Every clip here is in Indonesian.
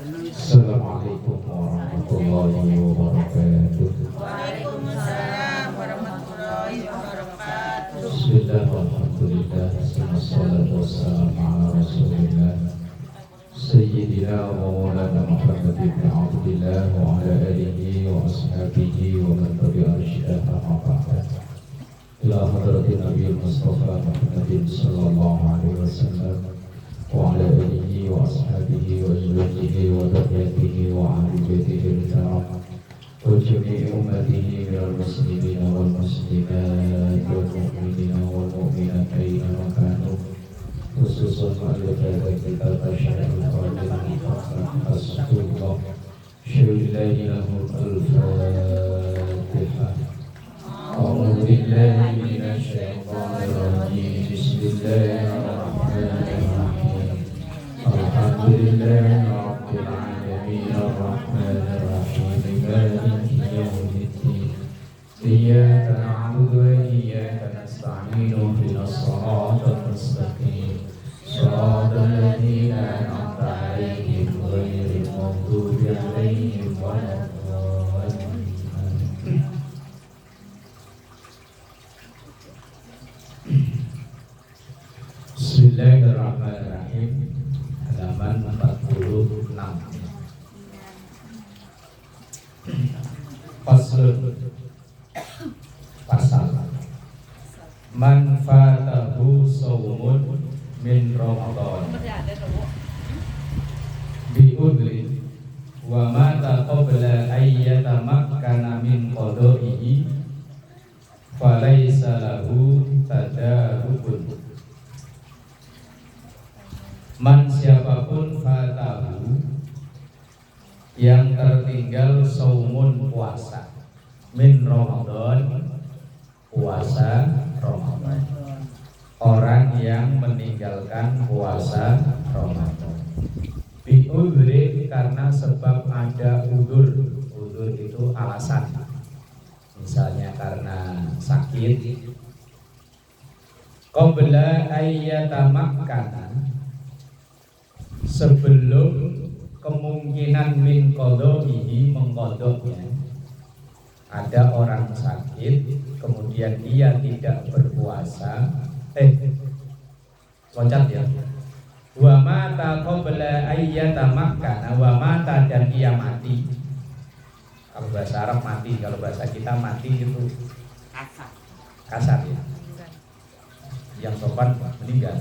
Assalamualaikum warahmatullahi wabarakatuh. Waalaikumsalam warahmatullahi wabarakatuh. Bismillah walhamdulillah wassalatu wassalamu ala rasulillah Sayyidina wa maulana Muhammad ibn Abdillah wa ala alihi wa ashabihi wa man tabi'a rusyadah amma ba'd. Ila hadratin Nabi Mustafa Muhammadin sallallahu alaihi wasallam wa ala alihi wa ashabihi wa azwajihi wa dhurriyyatihi wa ahli baitihi al-kiram wa jami'i ummatihi minal muslimina wal muslimat wal mu'minina wal mu'minat aina ma kanu khususan ma'alifat kitab Syarihul Qadir As-Sultan Syulillahi lahul al-Fatihah. A'udzu billahi minasy syaithanir rajim. Bismillahirrahmanirrahim. Alhamdulillahi rabbil alamin arrahmanir rahim maliki yaumiddin. Iyyaka na'budu wa iyyaka nasta'in ihdinas siratal mustaqim. Shiratal ladzina an'amta 'alaihim ghairil maghdubi 'alaihim waladdallin. Bismillahirrahmanirrahim. Halaman 46. Faslun. Pasal. Man fatahu shaumun min Ramadan bi udri wa mata qabla ayyatamakkana min qada'ihi falaysa lahu tadarukun. Man siapapun fatahu yang tertinggal saumun puasa min Ramadan, puasa Ramadan, orang yang meninggalkan puasa Ramadan bi udhri, karena sebab ada udur. Udur itu alasan, misalnya karena sakit. Qabla ayyatamakkana, sebelum kemungkinan min qadaihi, mengqadoknya. Ada orang sakit kemudian dia tidak berpuasa, loncat ya. Wa mata qabla ayyatamakkana, wa mata, dan dia mati. Kalau bahasa Arab mati, kalau bahasa kita mati itu kasar ya. Yang sopan meninggal.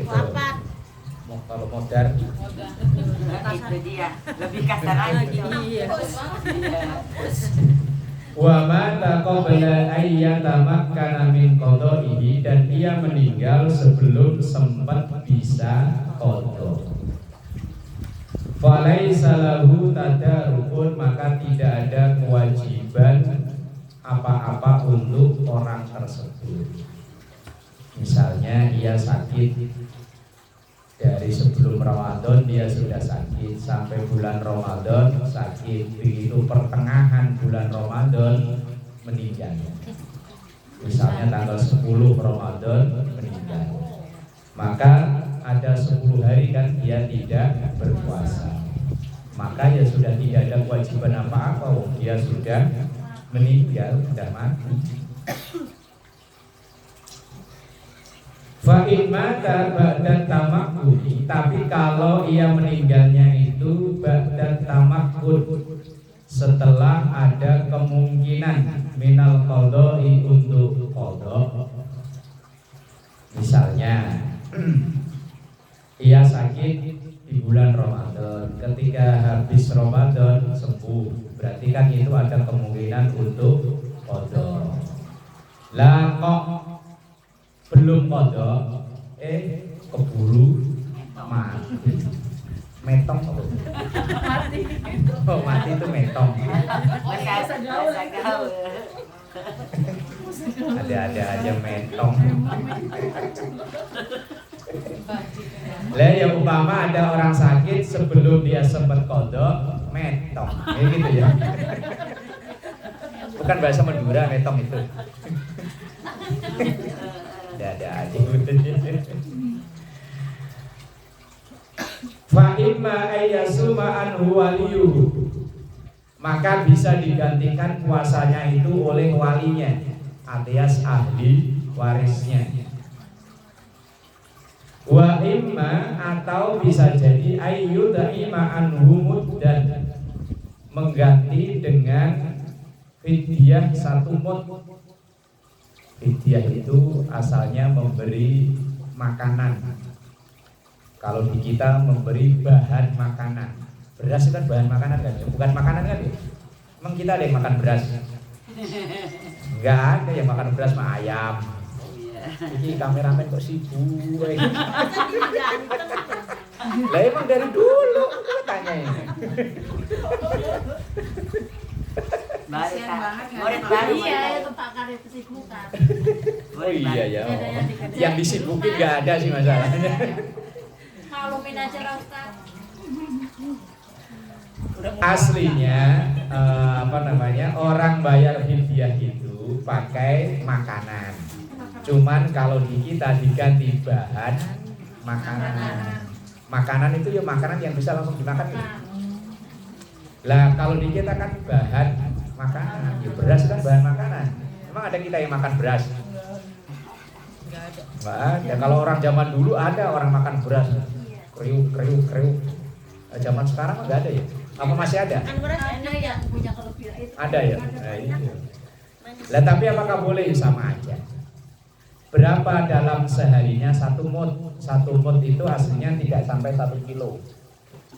Wafat. Kalau modern Itu dia, lebih kasar lagi. wa mata qabla ayyatamakkana min qada'ihi, dan dia meninggal sebelum sempat bisa qada. Falaisa lahu tadarukun, maka tidak ada kewajiban apa-apa untuk orang tersebut. Misalnya ia sakit dari sebelum Ramadan, dia sudah sakit sampai bulan Ramadan sakit, begitu pertengahan bulan Ramadan meninggal. Misalnya tanggal 10 Ramadan meninggal, maka ada 10 hari kan dia tidak berpuasa, maka ya sudah tidak ada kewajiban apa-apa, dia sudah meninggal, sudah mati. Fa'in mata ba'da tamakkuni, tapi kalau ia meninggalnya itu ba'da tamakkun, setelah ada kemungkinan minal qada'i, untuk qada. Misalnya ia sakit di bulan Ramadan, ketika habis Ramadan sembuh, berarti kan itu ada kemungkinan untuk qada. Lah kok belum qada, keburu mati. Metong apa? Mati. Oh, mati itu metong. Bahasa gaul. Ada aja metong. Lah ya umpama ada orang sakit sebelum dia sempat qada, metong. Kayak gitu ya. Bukan bahasa Madura metong itu. Ada aja. Fa imma ay anhu waliyuhu, maka bisa digantikan puasanya itu oleh walinya alias ahli warisnya. Wa imma, atau bisa jadi ayyud'ima anhu muddan, mengganti dengan fidyah 1 mud. Fidyah itu asalnya memberi makanan. Kalau di kita memberi bahan makanan. Beras itu kan bahan makanan kan? Bukan makanan kan? Emang kita ada yang makan beras? Enggak ada yang makan beras mah ayam. Ini kameramen kok sibuk. Lah emang dari dulu aku tanya ini. Murid baru. Iya, itu pakar itu kesibukan. Oh iya ya. Yang disibukin nggak ada sih masalahnya. Maklumin aja lah Ustaz. Aslinya orang bayar fidyah itu pakai makanan. Cuman kalau di kita diganti bahan makanan. Makanan itu ya makanan yang bisa langsung dimakan gitu. Lah kalau di kita kan bahan makanan. Ya beras kan bahan makanan. Emang ada kita yang makan beras? Enggak ada. Kalau orang zaman dulu ada orang makan beras. Kriuk. Zaman sekarang enggak ada ya? Apa masih ada? Ada yang punya kelebihan itu. Ada ya? Nah, iya. Lah tapi apakah boleh? Sama aja. Berapa dalam seharinya 1 mud? 1 mud itu aslinya tidak sampai 1 kilo,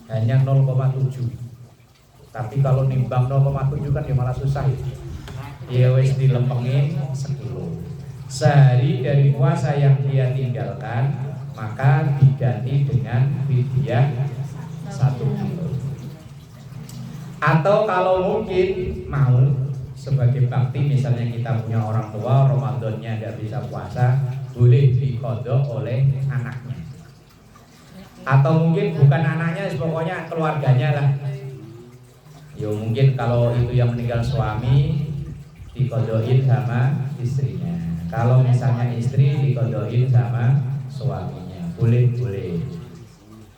hanya 0,7. Tapi kalau nimbang 0,7 kan ya malah susah ya. Ya wis dilempengin 1 kilo. Sehari dari puasa yang dia tinggalkan, maka diganti dengan fidyah 1 kilo. Atau kalau mungkin mau sebagai bakti, misalnya kita punya orang tua Ramadannya nggak bisa puasa, boleh diqadha oleh anaknya. Atau mungkin bukan anaknya, pokoknya keluarganya lah. Ya mungkin kalau itu yang meninggal suami diqadhain sama istrinya. Kalau misalnya istri diqadhain sama suaminya. Boleh.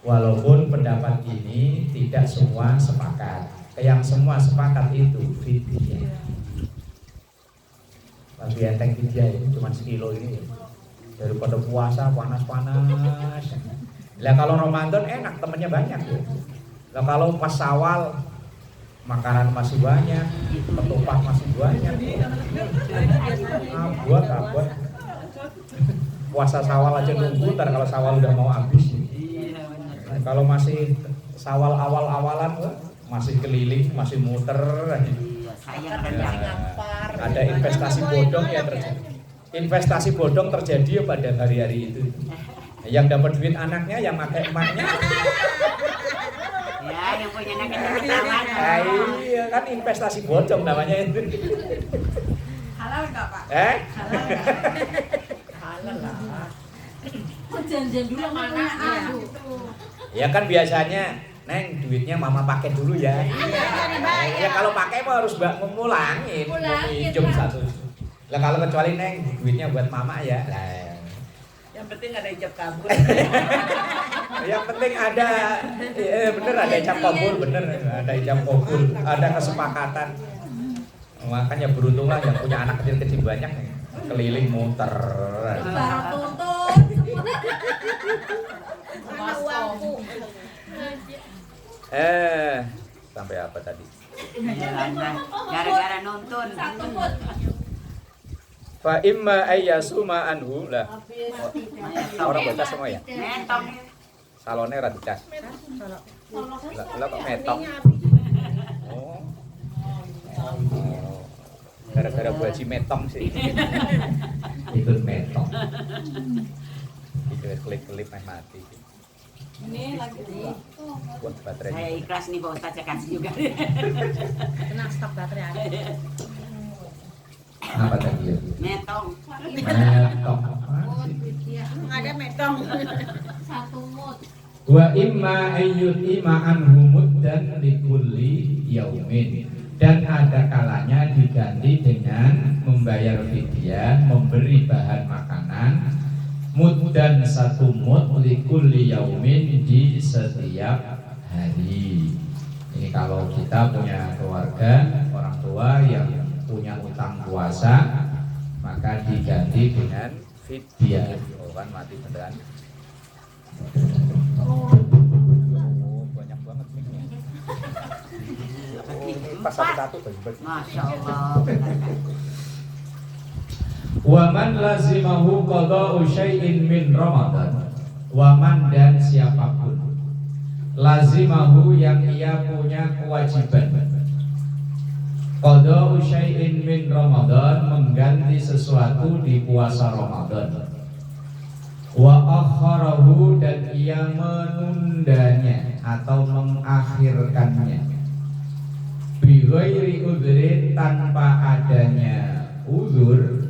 Walaupun pendapat ini tidak semua sepakat. Yang semua sepakat itu fidyah. Lebih enteng fidyah ini cuma sekilo ini daripada puasa panas-panas. Lah kalau Ramadan enak, temennya banyak ya. Lah kalau pas Syawal makanan masih banyak, ketupat masih banyak. Buat. Puasa Syawal aja nunggu, ntar kalau Syawal udah mau habis. Kalau masih Syawal awal-awalan masih keliling, masih muter. Ada investasi bodong ya terjadi. Investasi bodong terjadi pada hari-hari itu. Yang dapat duit anaknya, yang pakai emaknya. Ya, yang punya anaknya ketahuan. Iya kan investasi bodong namanya itu. Halal enggak, Pak? Halal lah. Oh, janjian dulu sama anaknya. Ya kan biasanya Neng, duitnya mama pakai dulu ya. Ya kalau pakai mah harus ngulangin, minjem 1. Lah kalau kecuali Neng, duitnya buat mama ya. Lah. Yang penting ada ijab kabul. Yang penting ada, bener ada ijab kabul, bener ada ijab kabul, ada kesepakatan. Makanya beruntunglah yang punya anak kecil-kecil banyak nih, keliling muter. Baru tuntut. Mana uangku? Sampai apa tadi? Gara-gara nonton. Fa imma ayyasuma anhu lah. Orang baca semua ya. Mentong. Salonnya rada cas. Lah kok metong. Oh. Gara-gara baji metong sih. Ikut metong. Itu klip-klip mati. Ini lagi Buat baterai. Saya ikhlas nih Pak Ustaz, saya kasih juga. kena stok baterai aja. Apa tadi? Metong. Metong. Ada metong. 1 mut. Wa imma ayyutima anhu muddan likulli yaumin. Dan ada kalanya diganti dengan membayar fidyah, memberi bahan makanan muddan 1 mud likulli yaumin di setiap hari. Ini kalau kita punya keluarga, orang tua yang punya utang puasa, maka diganti dengan fidyah. Oh kan mati beneran. Oh, banyak banget miknya. Pas satu Masya Allah. Waman lazimahu qada'u syai'in min Ramadan. Waman dan siapapun lazimahu yang ia punya kewajiban qada'u syai'in min Ramadan, mengganti sesuatu di puasa Ramadan. Wa akharahu, dan ia menundanya atau mengakhirkannya bi ghairi udhrin, tanpa adanya uzur,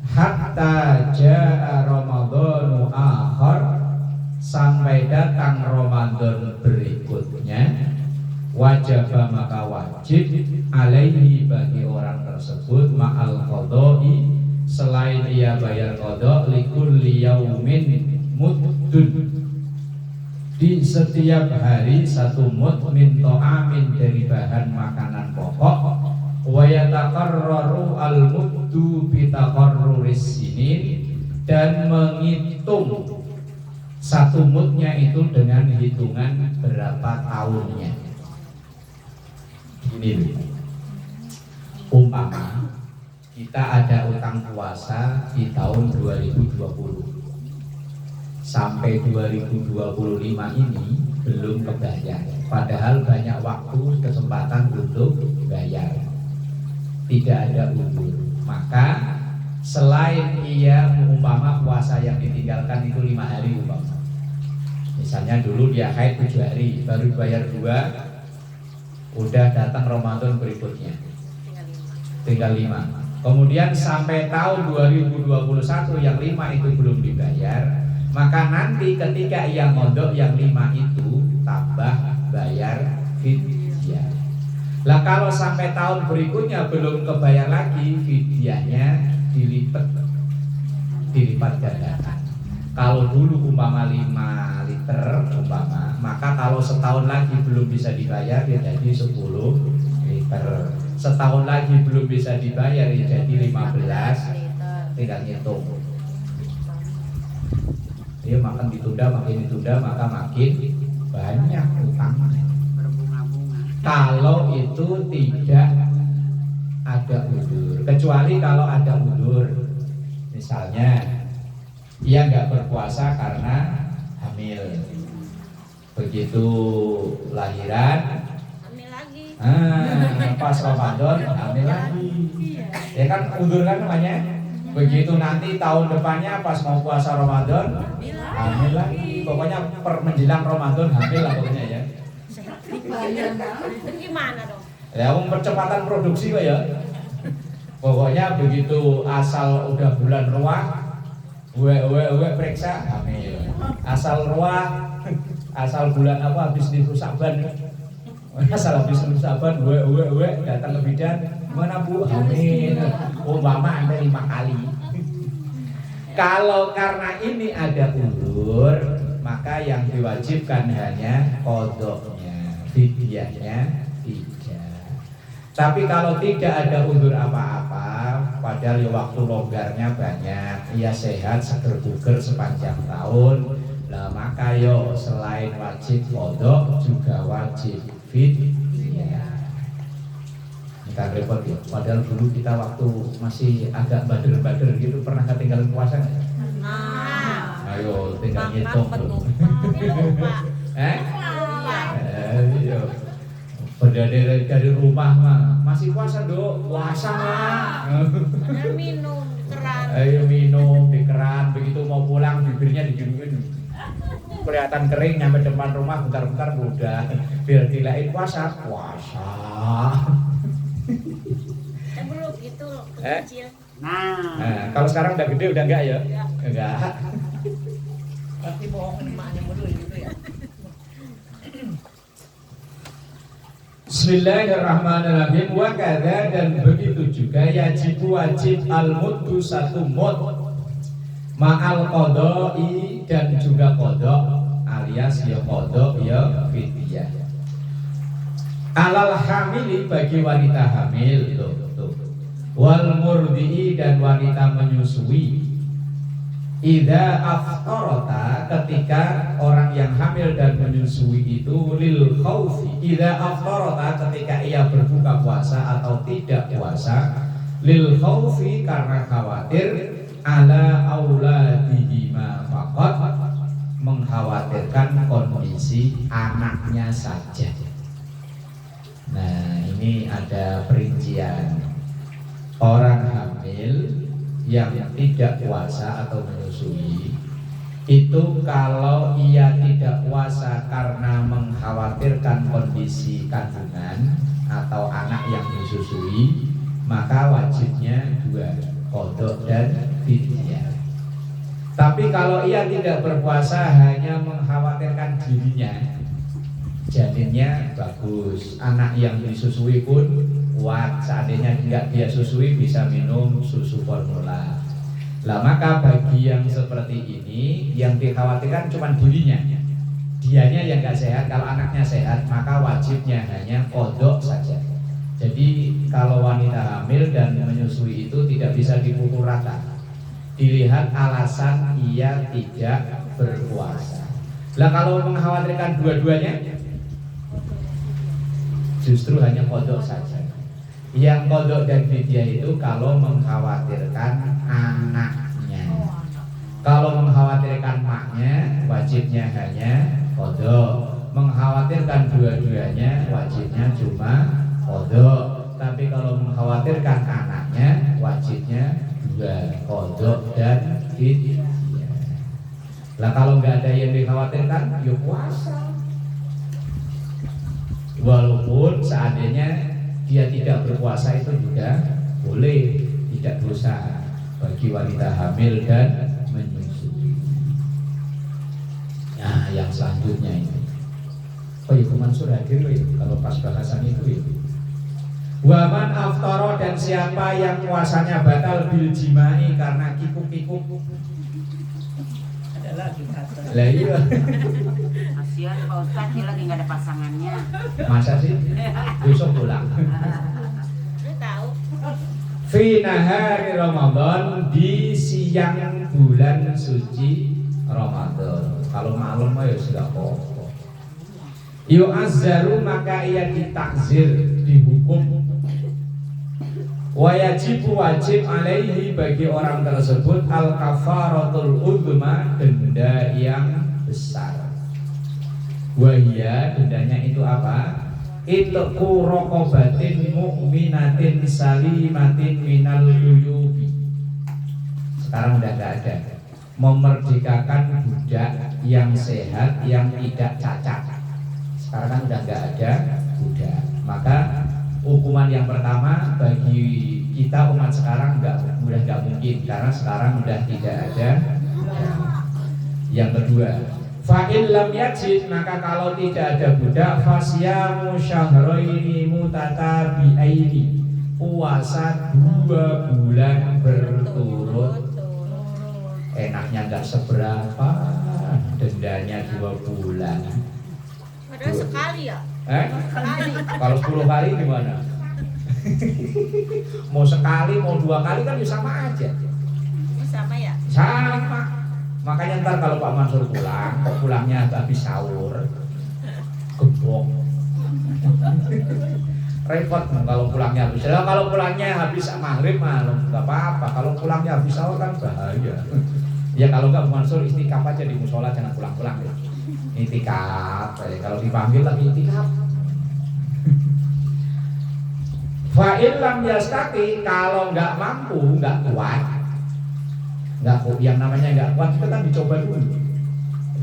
hatta jaa Ramadhanu akhar, sampai datang Ramadan berikutnya. Wajib, maka wajib alaihi, bagi orang tersebut, ma'al qadai, selain ia bayar qada, likulli yaumin muddun, di setiap hari satu mud min ta'amin, dari bahan makanan pokok. Wa yataqarraru al-muddu bi taqarruris sinin, dan menghitung satu mudnya itu dengan hitungan berapa tahunnya. Ini umpama kita ada utang puasa di tahun 2020 sampai 2025 ini belum kebayar, padahal banyak waktu kesempatan untuk bayar, tidak ada uzur. Maka selain ia umpama puasa yang ditinggalkan itu 5 hari umpama, misalnya dulu dia haid 7 hari baru bayar 2, udah datang Ramadan berikutnya tinggal 5, kemudian sampai tahun 2021 yang 5 itu belum dibayar, maka nanti ketika ia mondok yang 5 itu tambah bayar fidyah. Lah kalau sampai tahun berikutnya belum kebayar lagi, fidyahnya dilipat gandakan. Kalau dulu umpama 5 liter umpama, maka kalau setahun lagi belum bisa dibayar ya jadi 10 liter. Setahun lagi belum bisa dibayar ya jadi 15, tinggal ngitung. Dia makin ditunda, maka makin banyak utangnya. Berbunga-bunga. Kalau itu tidak ada uzur, kecuali kalau ada uzur, misalnya ia nggak berpuasa karena hamil, begitu lahiran Hamil lagi. pas Ramadan hamil lagi, ya kan uzur kan namanya. Begitu nanti tahun depannya pas mau puasa Ramadan hamil lagi, pokoknya menjelang Ramadan hamil lah pokoknya ya. Itu gimana dong? Ya percepatan produksi kok ya. Pokoknya begitu asal udah bulan ruah, periksa hamil. Asal ruah, asal bulan apa habis di Saban, asal habis di Saban, datang ke bidan, gimana Bu, hamil. Umpama Anda 5 kali. Kalau karena ini ada uzur, maka yang diwajibkan hanya qadanya, fidyahnya tidak. Tapi kalau tidak ada uzur apa-apa, padahal ya waktu longgarnya banyak, ia sehat, seger buger sepanjang tahun, lah maka yo selain wajib qada juga wajib fidyah. Ini kan repot ya, padahal dulu kita waktu masih agak bader-bader gitu pernah ketinggalan puasa nggak? Nah, Ayo tinggal makan ngitung. lupa. Iya. Dari rumah mah masih puasa Dok, puasa mah. Ada minum keran. Ayo minum di keran, begitu mau pulang bibirnya diginiin. Kelihatan kering nyampe depan rumah bentar-bentar udah biar dilain puasa. Belum gitu kecil. Nah, Kalau sekarang udah gede udah enggak ya? Enggak. Berarti bohongin emaknya dulu gitu ya. Bismillahirrahmanirrahim. Wa kadza, dan begitu juga wajib al-muddu satu mud ma'al qada'i, dan juga qada alias ya qada ya fidyah. Alal hamili bagi wanita hamil tuh. Wal murdi'i dan wanita menyusui. Idza aftarata ketika orang yang hamil dan menyusui itu lil khaufi. Idza aftarata ketika ia berbuka puasa atau tidak puasa lil khaufi karena khawatir ala auladihima faqat mengkhawatirkan kondisi anaknya saja. Nah, ini ada perincian orang hamil yang tidak puasa atau menyusui itu kalau ia tidak puasa karena mengkhawatirkan kondisi kandungan atau anak yang disusui, maka wajibnya 2, qadha dan fidyah. Tapi kalau ia tidak berpuasa hanya mengkhawatirkan dirinya, janinnya bagus, anak yang disusui pun kuat, seandainya tidak dia susui bisa minum susu formula. Lah maka bagi yang seperti ini yang dikhawatirkan cuma dirinya, dianya yang nggak sehat. Kalau anaknya sehat maka wajibnya hanya qadha saja. Jadi kalau wanita hamil dan menyusui itu tidak bisa dipukul rata, dilihat alasan ia tidak berpuasa. Lah kalau mengkhawatirkan dua-duanya justru hanya qadha saja. Yang qadha dan fidyah itu kalau mengkhawatirkan anaknya. Kalau mengkhawatirkan maknya, wajibnya hanya qadha. Mengkhawatirkan dua-duanya, wajibnya cuma qadha. Tapi kalau mengkhawatirkan anaknya, wajibnya 2, qadha dan fidyah. Lah kalau nggak ada yang dikhawatirkan, ya puasa. Walaupun seandainya dia tidak berpuasa itu juga boleh, tidak dosa bagi wanita hamil dan menyusui. Nah, yang selanjutnya ini. Oh ya, Mansur hadir ya, kalau pas bahasan itu ya. Waman aftara dan siapa yang puasanya batal bil jimai karena kikuk-kikuk. Adalah kita. Lah iya. Kasihan Pak Ustadz, dia lagi nggak ada pasangannya. Masa sih? Besok pulang. Tahu. Fi nahari Ramadan, di siang bulan suci Ramadan. Kalau malam mah ya sudah pokok. Yu'azzaru maka ia ditakzir, dihukum. Wajib alaihi bagi orang tersebut al kafaratul uzma, denda yang besar. Wahia dendanya itu apa? Itqu raqabatin mu'minatin salimatin minal uyubi. Sekarang udah enggak ada. Memerdekakan budak yang sehat yang tidak cacat. Sekarang kan udah enggak ada budak. Maka hukuman yang pertama bagi kita umat sekarang udah enggak mungkin karena sekarang udah tidak ada. Yang kedua, fa'il lam yajid, maka kalau tidak ada budak, fasyamu syahraini mutatabi'aini, puasa 2 bulan berturut. Enaknya enggak seberapa, dendanya 2 bulan. Padahal sekali ya. Sekali. Kalau 10 kali gimana? Mau sekali, mau 2 kali kan ya sama aja. Sama ya? Sama. Makanya ntar kalau Pak Mansur pulang, kok pulangnya habis sahur, gembok. Repot kalau pulangnya habis. Kalau pulangnya habis maghrib mah nggak apa-apa. Kalau pulangnya habis sahur kan bahaya. Ya kalau nggak Pak Mansur itikaf aja di musola, jangan pulang-pulang ya. Itikaf. Kalau dipanggil lagi itikaf. Fa'il lam yastati, kalau nggak mampu, nggak kuat. Yang namanya nggak kuat itu kan dicoba dulu.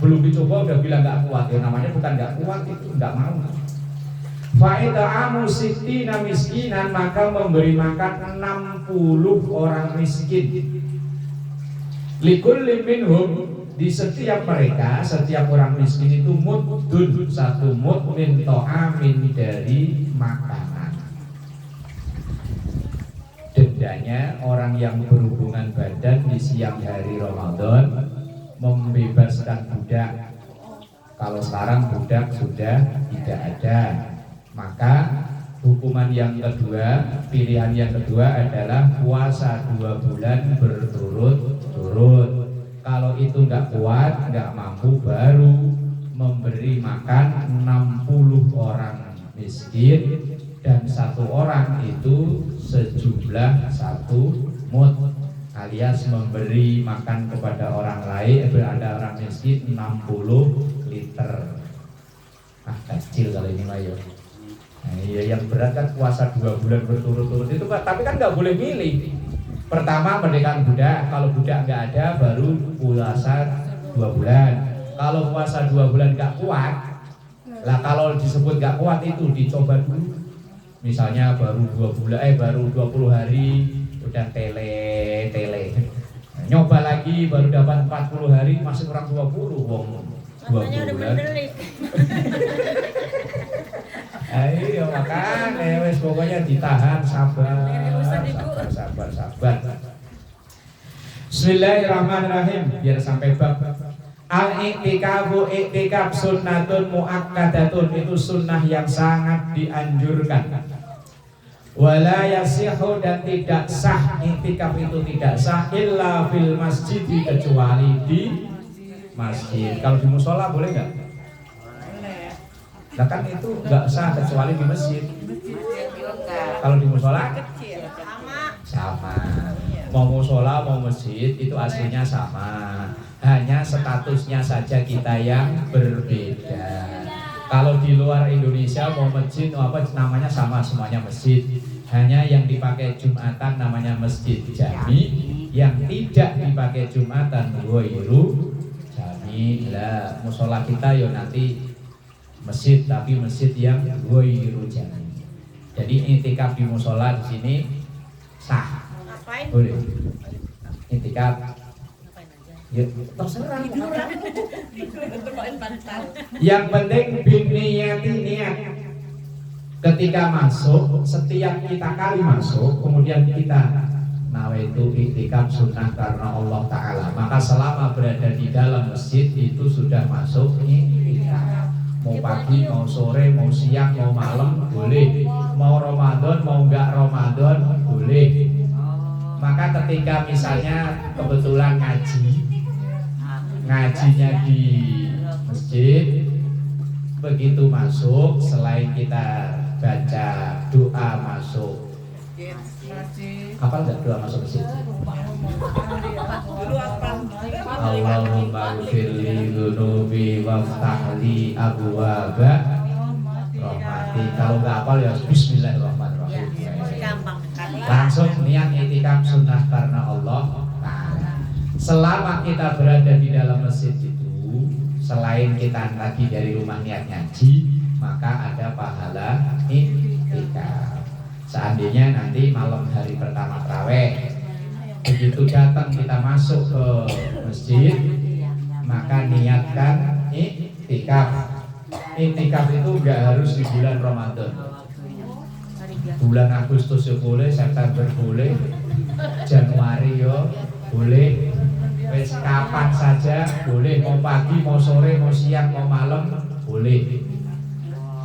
Belum dicoba udah bilang nggak kuat, ya namanya bukan nggak kuat, itu nggak mau. Fa'ida'amu sittina miskinan, maka memberi makan 60 orang miskin. Likulli minhum, di setiap mereka, setiap orang miskin itu muddun, 1 mud min ta'amin, dari makanan. Dendanya orang yang berhubungan badan di siang hari Ramadan membebaskan budak. Kalau sekarang budak sudah tidak ada, Maka hukuman yang kedua, pilihan yang kedua adalah puasa 2 bulan berturut-turut. Kalau itu nggak kuat, nggak mampu, baru memberi makan 60 orang miskin, dan 1 orang itu sejumlah 1 mud, alias memberi makan kepada orang lain, berada orang miskin 60 liter. Kecil kalau ini mah ya. Nah, iya, yang berat kan puasa 2 bulan berturut-turut itu Pak, tapi kan nggak boleh milih. Pertama pernikahan budak, kalau budak nggak ada baru puasa 2 bulan. Kalau puasa 2 bulan nggak kuat, lah kalau disebut nggak kuat itu dicoba dulu. Misalnya baru 2 bulan, baru 20 hari udah tele. Nyoba lagi baru dapat 40 hari masih kurang 20, wong 2 bulan. Ayo makan, wes pokoknya ditahan, sabar. Bismillahirrahmanirrahim. Biar sampai bab. Al-i'tikafu i'tikaf sunnatun muakkadatun, itu sunnah yang sangat dianjurkan. Wala yasihu, dan tidak sah, i'tikaf itu tidak sah illa fil masjid, kecuali di masjid. Kalau di musola boleh nggak? Nah kan itu nggak sah kecuali di masjid. Kalau di musola sama. Mau musola mau masjid itu aslinya sama. Hanya statusnya saja kita yang berbeda. Kalau di luar Indonesia mau masjid mau apa namanya sama, semuanya masjid. Hanya yang dipakai Jumatan namanya masjid jami, yang tidak dipakai Jumatan ghairu jami. Lah musola kita yo nanti masjid, tapi masjid yang ghairu jami. Jadi i'tikaf di musola di sini sah. Boleh. I'tikaf. Ya, terserah. Yang penting biniyati, niat. Ketika masuk, setiap kita kali masuk, kemudian kita nawaitu i'tikaf sunnah karena Allah Ta'ala, maka selama berada di dalam masjid itu sudah masuk i'tikaf. Mau pagi, mau sore, mau siang, mau malam boleh. Mau Ramadan, mau enggak Ramadan boleh. Maka ketika misalnya kebetulan ngajinya di masjid, begitu masuk, selain kita baca doa masuk, apa enggak doa masuk masjid? Allahumma ghfirli dzunubi waftahli abwaaba rahmati. Kalau nggak hafal ya bismillahirrahmanirrahim. Langsung niat i'tikaf sunnah karena Allah Ta'ala. Selama kita berada di dalam masjid itu, selain kita lagi dari rumah niat ngaji, maka ada pahala i'tikaf. Seandainya nanti malam hari pertama tarawih, begitu datang kita masuk ke masjid, maka niatkan i'tikaf. I'tikaf itu enggak harus di bulan Ramadan. Bulan Agustus ya boleh, September boleh, Januari ya boleh, wes kapan saja boleh, mau pagi, mau sore, mau siang, mau malam boleh.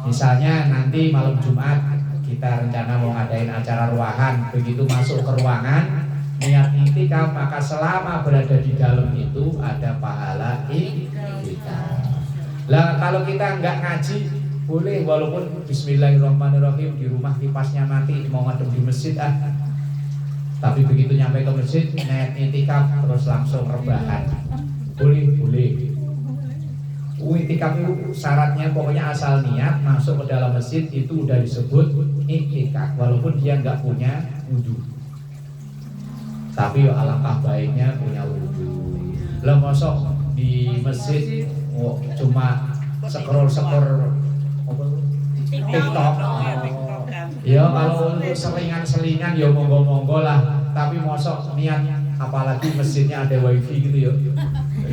Misalnya nanti malam Jumat kita rencana mau ngadain acara ruahan, begitu masuk ke ruangan niat i'tikaf, maka selama berada di dalam itu ada pahala i'tikaf. Lah kalau kita enggak ngaji boleh, walaupun bismillahirrahmanirrahim di rumah kipasnya mati, mau ngadem di masjid tapi begitu nyampe ke masjid niat i'tikaf terus langsung rebahan boleh. I'tikaf itu syaratnya pokoknya asal niat masuk ke dalam masjid itu udah disebut i'tikaf, walaupun dia enggak punya wudu. Tapi alangkah baiknya punya wudu. Lah mosok di masjid cuma skor TikTok. Ya kalau untuk selingan ya monggo-monggo lah. Tapi mosok niat, apalagi masjidnya ada wifi gitu ya.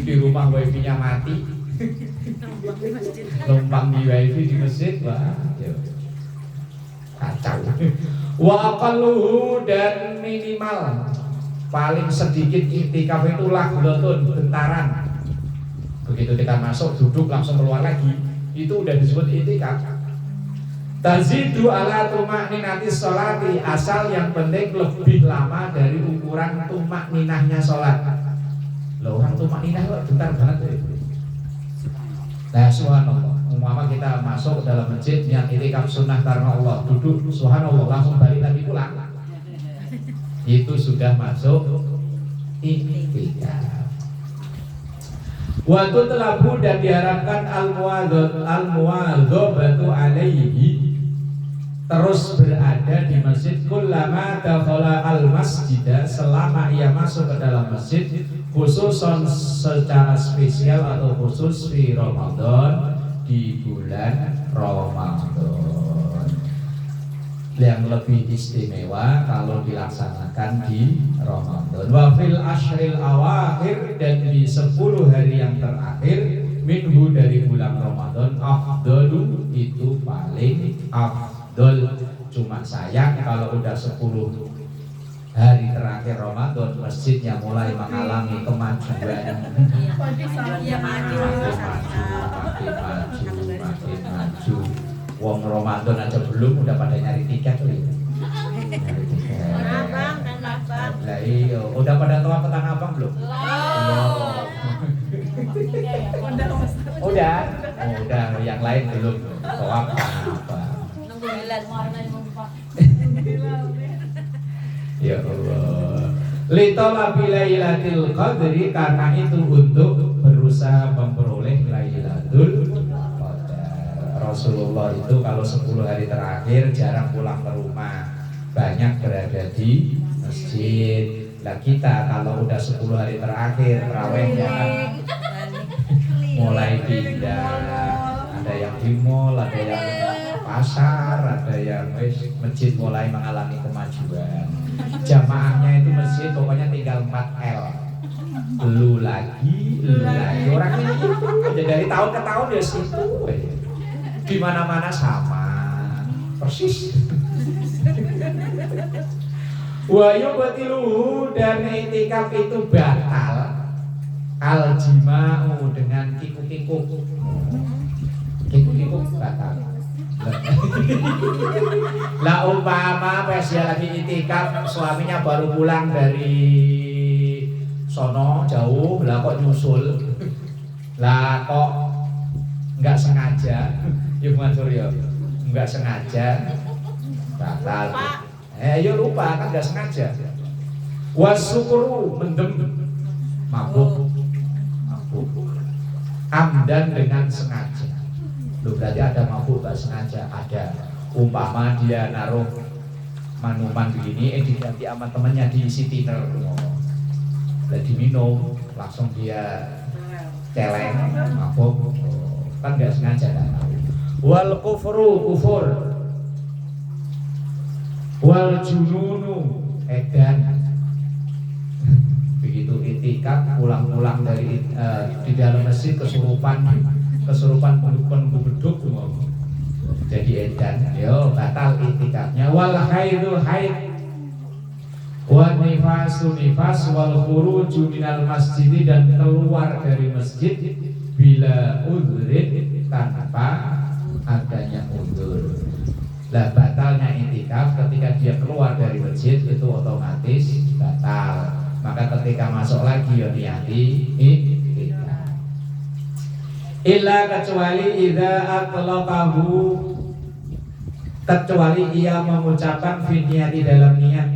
Di rumah wifi-nya mati. Numpang di wifi di masjid, wah, ya. Kacau. Wa aqalluhu, dan minimal paling sedikit i'tikaf itu lahdatun, bentaran. Begitu kita masuk duduk langsung keluar lagi, itu udah disebut i'tikaf. Tazidu ala tumakninati sholati, asal yang penting lebih lama dari ukuran tumakninahnya sholat. Loh, orang tumakninah kok bentar banget ya. Nah, subhanallah. Umpama kita masuk ke dalam masjid niat itikaf sunnah karena Allah, duduk subhanallah langsung balik lagi pulang. Itu sudah masuk itikaf. Waktu telabu dan diharapkan al-muwadzabatu alaihi, terus berada di masjid kullama dakhala al-masjid, selama ia masuk ke dalam masjid, khususon secara spesial atau khusus di Ramadan, di bulan Ramadan yang lebih istimewa kalau dilaksanakan di Ramadan. Wa fil ashril awakhir, dan di 10 hari yang terakhir minhu dari bulan Ramadan, afdalu, itu paling afdal. Cuma sayang kalau udah 10 hari terakhir Ramadan masjidnya mulai mengalami kemajuan. Iya, maju. Makin maju. Wong Ramadan aja belum udah pada nyari tiket tuh. Nyari tiket. Abang, kan abang. Lah iya, udah pada tahu ke Tanah Abang belum? Udah, yang lain belum. Tahu apa? Nunggu bulan warna lupa. Ya Allah. Litolabi Lailatul Qadri, karena itu untuk berusaha memperoleh Lailatul Qadar. Rasulullah itu kalau 10 hari terakhir jarang pulang ke rumah, banyak berada di masjid. Lah kita kalau udah 10 hari terakhir tarawihnya kan mulai pindah. Ada yang di mall, ada yang pasar, ada yang masjid mulai mengalami kemajuan. Jamaahnya itu masjid pokoknya tinggal 4L. Lu lagi. Orang ini aja dari tahun ke tahun ya situ. Di mana-mana sama. Persis. Wa yubtiluhu, dan itikaf itu batal al-jima'u, dengan kikuk-kikuk. Kikuk-kikuk batal. Lah umpama pas dia lagi itikaf, suaminya baru pulang dari sono jauh, lah kok nyusul, lah kok nggak sengaja, Ibu Mansur ya, nggak sengaja, batal. Yo lupa kan nggak sengaja. Wasukuru, mendem, mabuk, amdan, dengan sengaja. Loh, berarti ada mabuk gak sengaja, ada. Umpama dia naruh minuman begini, diganti sama temennya diisi tiner, udah diminum, langsung dia celeng, mabuk, kan gak sengaja kan. Wal kufru, kufur, wal jununu, edan. Begitu itikaf, pulang-pulang dari di dalam masjid kesurupan penunggu beduk, jadi edan, yo batal itikafnya. Wal haidul haid, wa nifasu nifas, wal khuruju minal masjid, dan keluar dari masjid bila udhrin, tanpa adanya udhur. Lah batalnya itikaf ketika dia keluar dari masjid itu otomatis batal. Maka ketika masuk lagi ya niati itikaf. Illa, kecuali idza atlaqahu, kecuali ia mengucapkan fi niyati, dalam niat,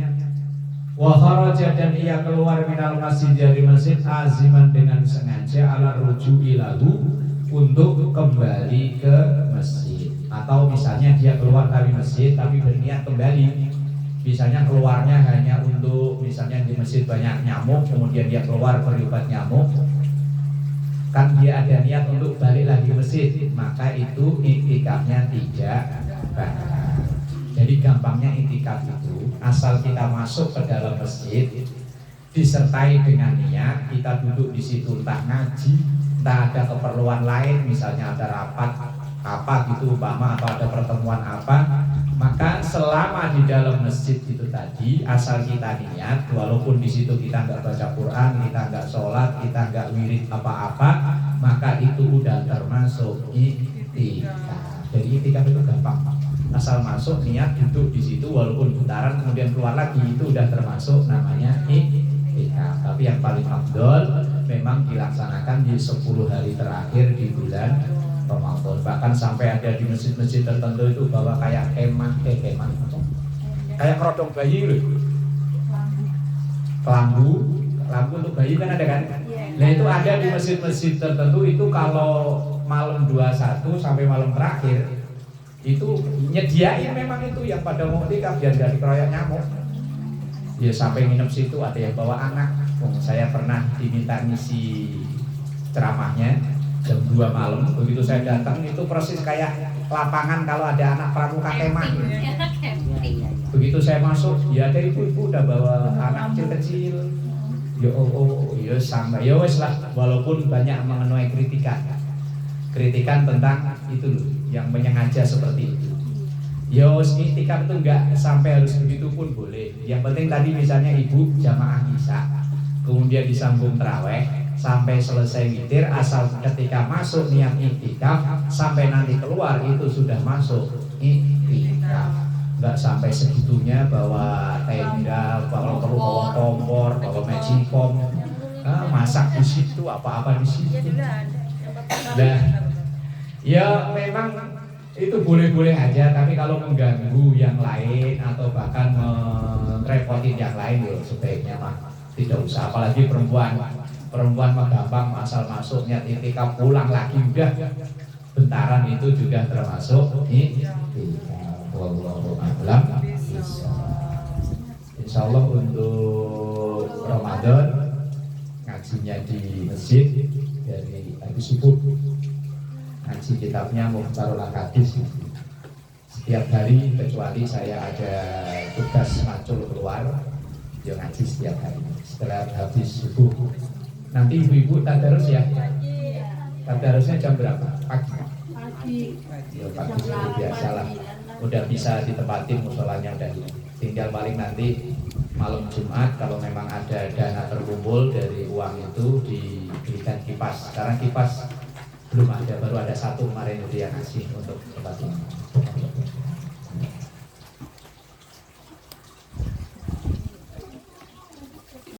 wa kharaja, dan ia keluar minal masjid, dari masjid, aziman, dengan sengaja, ala ruju'i lahu, untuk kembali ke masjid. Atau misalnya dia keluar dari masjid tapi berniat kembali, misalnya keluarnya hanya untuk, misalnya di masjid banyak nyamuk, kemudian dia keluar berobat nyamuk, kan dia ada niat untuk balik lagi ke masjid, maka itu itikafnya tidak batal. Jadi gampangnya itikaf itu, asal kita masuk ke dalam masjid disertai dengan niat, kita duduk di situ, entah ngaji, entah ada keperluan lain, misalnya ada rapat apa gitu umpama, atau ada pertemuan apa, maka selama di dalam masjid itu tadi, asal kita niat, walaupun di situ kita nggak baca Quran, kita nggak sholat, kita nggak wirid apa-apa, maka itu udah termasuk itikaf. Jadi itikaf itu gampang, asal masuk niat duduk di situ walaupun putaran kemudian keluar lagi itu udah termasuk namanya iktikaf. Tapi yang paling afdol memang dilaksanakan di 10 hari terakhir di bulan Ramadan. Bahkan sampai ada di masjid-masjid tertentu itu bawa kayak kemah kayak kerodong bayi loh, kelambu untuk bayi kan ada kan. Nah itu ada di masjid-masjid tertentu itu kalau malam 21 sampai malam terakhir itu nyediain memang itu yang pada mau iktikaf biar gak dikeroyok nyamuk. Ya sampai nginep situ ada yang bawa anak. Saya pernah diminta ngisi ceramahnya jam 2 malam. Begitu saya datang itu persis kayak lapangan kalau ada anak pramuka kemah. Begitu saya masuk, ya ada ibu-ibu udah bawa anak kecil-kecil. Ya sampai ya wes lah, walaupun banyak mengenai kritikan tentang itu loh, yang menyengaja seperti itu. Ya iktikaf itu enggak sampai harus begitu pun boleh. Yang penting tadi misalnya ibu jamaah isya, kemudian disambung taraweh sampai selesai witir, asal ketika masuk niat iktikaf sampai nanti keluar itu sudah masuk iktikaf. Enggak sampai segitunya bawa tenda, kalau perlu bawa kompor, bawa magicom, masak di situ, apa-apa di situ. Nah, ya memang itu boleh-boleh aja, tapi kalau mengganggu yang lain atau bahkan merepotin yang lain, ya sebaiknya mah tidak usah. Apalagi perempuan mah gampang, asal masuk niat iktikaf pulang lagi udah bentaran itu juga termasuk iktikaf. Wallahu a'lam. Insyaallah untuk Ramadan ngajinya di masjid dari habis subuh. Ngaji kitabnya Mukhtarul Hadis. Setiap hari kecuali saya ada tugas macul keluar, ya ngaji setiap hari. Setelah habis subuh. Nanti ibu-ibu tadarus ya. Tadarusnya jam berapa? Pagi. Ya, pagi seperti biasa lah. Udah bisa ditempatin musolanya udah. Tinggal paling nanti malam Jumat kalau memang ada dana terkumpul dari uang itu diberikan kipas. Sekarang kipas belum ada, baru ada satu kemarin itu yang ngasih untuk tempat ini.